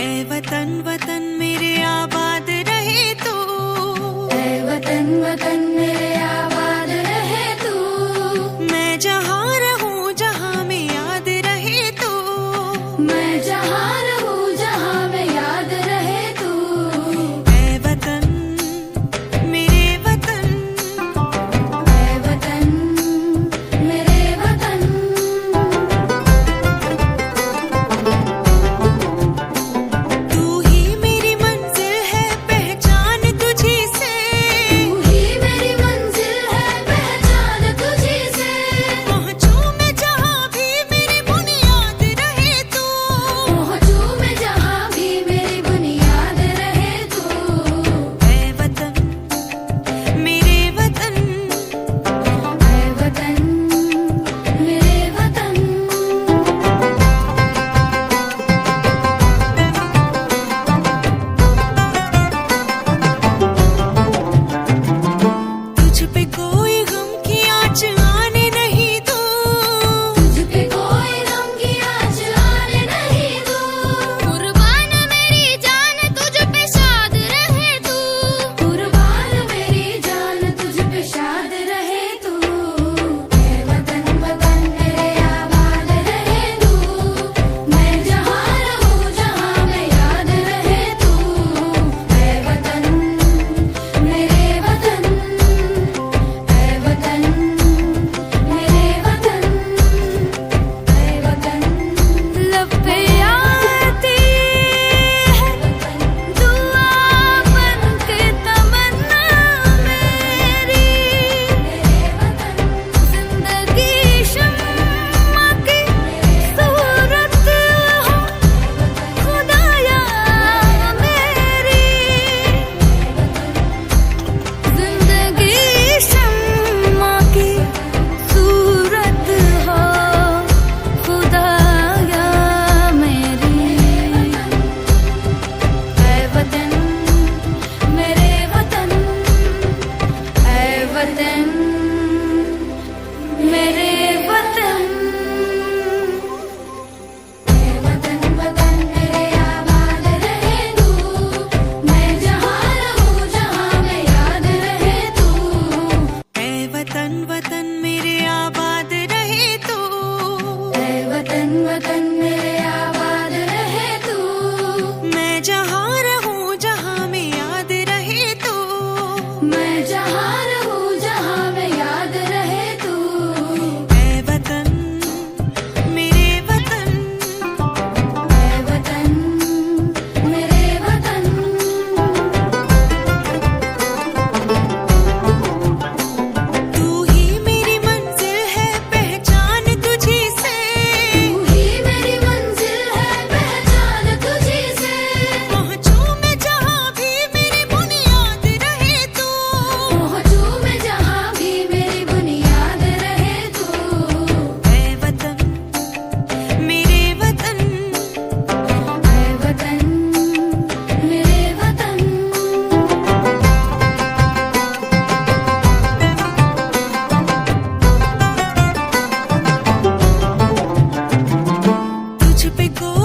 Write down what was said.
ऐ वतन वतन मेरे आबाद रहे तू, ऐ वतन वतन मेरे आबाद रहे तू। मैं जहाँ रहूं जहाँ में याद रहे तू, मैं जहाँ रहूं जहाँ में याद रहे तू। ऐ वतन मेरे वतन, ऐ वतन मेरे वतन। तू ही मेरी मंजिल है पहचान तुझी से, तू ही मेरी मंजिल है पहचान तुझी से। पहुँचूं मैं जहाँ भी मेरी बुनियाद रहे तू, पहुँचूं मैं जहाँ भी मेरी बुनियाद रहे तू। ऐ वतन मेरे वतन, ऐ वतन मेरे वतन। तुझ पे कोई गम की आँच आने नहीं दूं, तुझ पे कोई गम की आँच आने नहीं दूं। कुर्बान मेरी जान तुझ पे शाद रहे तू। कुर्बान मेरी जान तुझ पे शाद रहे तू। ऐ वतन वतन मेरे आबाद रहे तू। मैं जहाँ रहूं जहाँ में याद रहे तू। ऐ वतन मेरे वतन, ऐ वतन मेरे वतन, ऐ वतन। लब पे आती है दुआ बन के तमन्ना मेरी, जिंदगी शम्मा की सूरत हो खुदाया मेरी, जिंदगी शम्मा की सूरत हो खुदाया मेरी। ऐ वतन मेरे वतन, ऐ वतन मेरे वतन। ऐ वतन वतन मेरे आबाद रहे तू। मैं जहाँ रहूं जहाँ में याद रहे तू। ऐ वतन वतन मेरे आबाद रहे तू, ऐ वतन वतन मेरे आबाद रहे तू। मैं जहाँ रहूं जहाँ में याद रहे तू, मैं जहाँ रहूं जहाँ में याद रहे तू। ऐ वतन मेरे वतन, ऐ वतन मेरे वतन। तू ही मेरी मंजिल है पहचान तुझी से, तू ही मेरी मंजिल है पहचान तुझी से। पहुँचूं मैं जहाँ भी मेरी बुनियाद रहे तू, पहुँचूं मैं जहाँ भी मेरी बुनियाद रहे तू। ऐ वतन मेरे वतन, ऐ वतन मेरे वतन। तुझ पे कोई